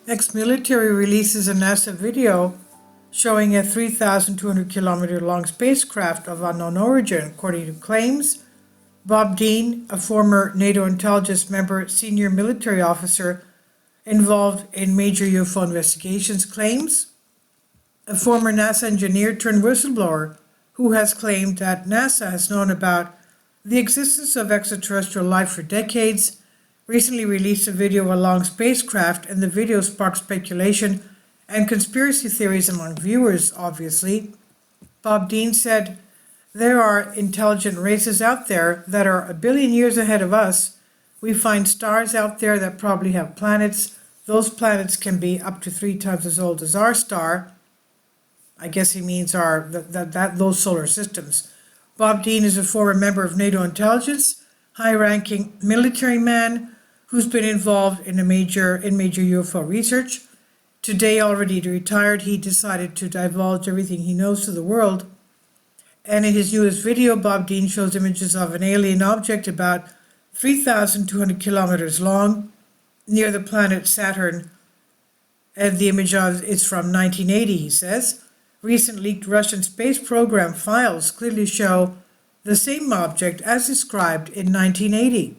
Ex-military releases a NASA video showing a 3,200 kilometer long spacecraft of unknown origin, according to claims. Bob Dean, a former NATO intelligence member, senior military officer involved in major UFO investigations, claims. A former NASA engineer turned whistleblower who has claimed that NASA has known about the existence of extraterrestrial life for decades, recently released a video of a long spacecraft, and the video sparked speculation and conspiracy theories among viewers, obviously. Bob Dean said, "There are intelligent races out there that are a billion years ahead of us. We find stars out there that probably have planets. Those planets can be up to 3 times as old as our star." I guess he means those solar systems. Bob Dean is a former member of NATO intelligence, high-ranking military man who's been involved in major UFO research. Today, already retired, he decided to divulge everything he knows to the world. And in his newest video, Bob Dean shows images of an alien object about 3,200 kilometers long near the planet Saturn. And the image is from 1980, he says. Recent leaked Russian space program files clearly show the same object as described in 1980.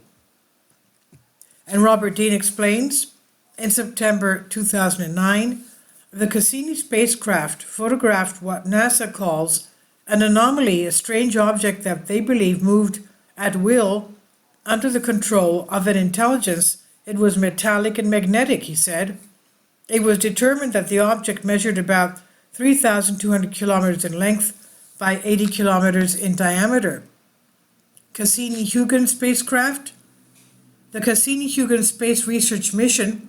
And Robert Dean explains, in September 2009, the Cassini spacecraft photographed what NASA calls an anomaly, a strange object that they believe moved at will under the control of an intelligence. It was metallic and magnetic, he said. It was determined that the object measured about 3,200 kilometers in length by 80 kilometers in diameter. Cassini-Huygens spacecraft. The Cassini-Huygens Space Research Mission,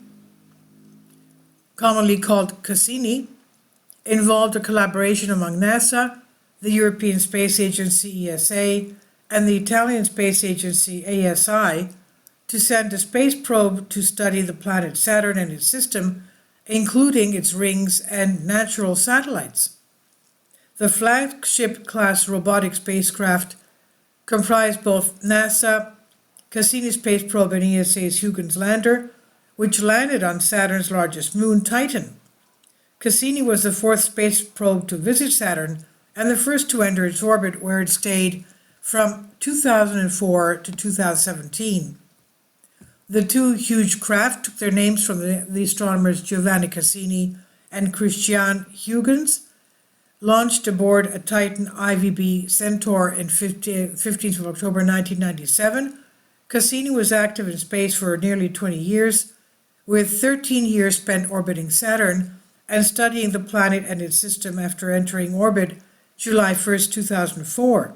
commonly called Cassini, involved a collaboration among NASA, the European Space Agency ESA, and the Italian Space Agency ASI to send a space probe to study the planet Saturn and its system, including its rings and natural satellites. The flagship-class robotic spacecraft comprised both NASA, Cassini space probe, and ESA's Huygens lander, which landed on Saturn's largest moon, Titan. Cassini was the 4th space probe to visit Saturn and the first to enter its orbit, where it stayed from 2004 to 2017. The two huge craft took their names from the astronomers Giovanni Cassini and Christian Huygens, launched aboard a Titan IVB Centaur in 15th of October 1997. Cassini was active in space for nearly 20 years, with 13 years spent orbiting Saturn and studying the planet and its system after entering orbit July 1st, 2004.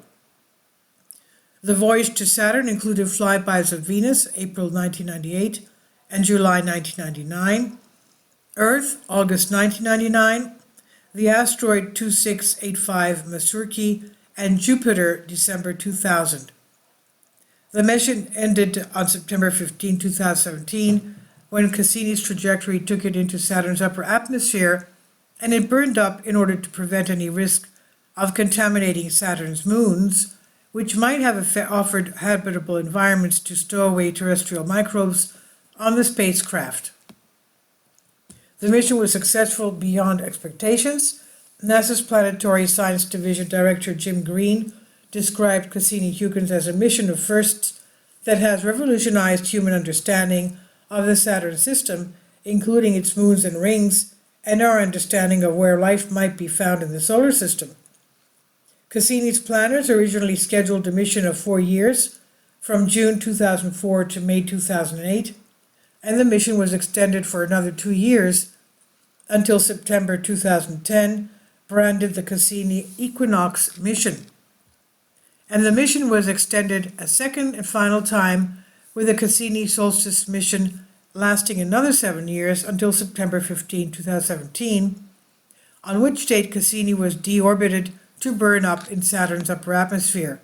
The voyage to Saturn included flybys of Venus, April 1998 and July 1999, Earth, August 1999, the asteroid 2685 Masurki, and Jupiter, December 2000. The mission ended on September 15, 2017, when Cassini's trajectory took it into Saturn's upper atmosphere, and it burned up in order to prevent any risk of contaminating Saturn's moons, which might have offered habitable environments to stow away terrestrial microbes on the spacecraft. The mission was successful beyond expectations. NASA's Planetary Science Division Director Jim Green described Cassini-Huygens as a mission of firsts that has revolutionized human understanding of the Saturn system, including its moons and rings, and our understanding of where life might be found in the solar system. Cassini's planners originally scheduled a mission of 4 years, from June 2004 to May 2008, and the mission was extended for another 2 years until September 2010, branded the Cassini Equinox mission. And the mission was extended a second and final time with the Cassini Solstice mission lasting another 7 years until September 15, 2017, on which date Cassini was deorbited to burn up in Saturn's upper atmosphere.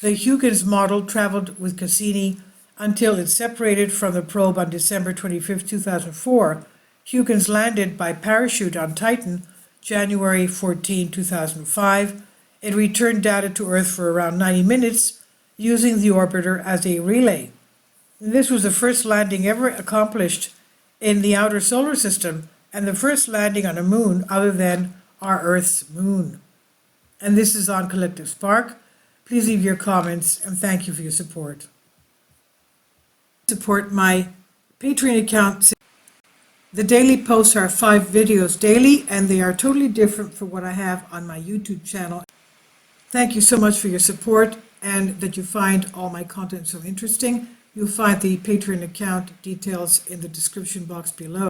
The Huygens model traveled with Cassini until it separated from the probe on December 25, 2004. Huygens landed by parachute on Titan January 14, 2005. It returned data to Earth for around 90 minutes, using the orbiter as a relay. This was the first landing ever accomplished in the outer solar system and the first landing on a moon other than our Earth's moon. And this is on Collective Spark. Please leave your comments and thank you for your support. Support my Patreon account. The daily posts are 5 videos daily, and they are totally different from what I have on my YouTube channel. Thank you so much for your support and that you find all my content so interesting. You'll find the Patreon account details in the description box below.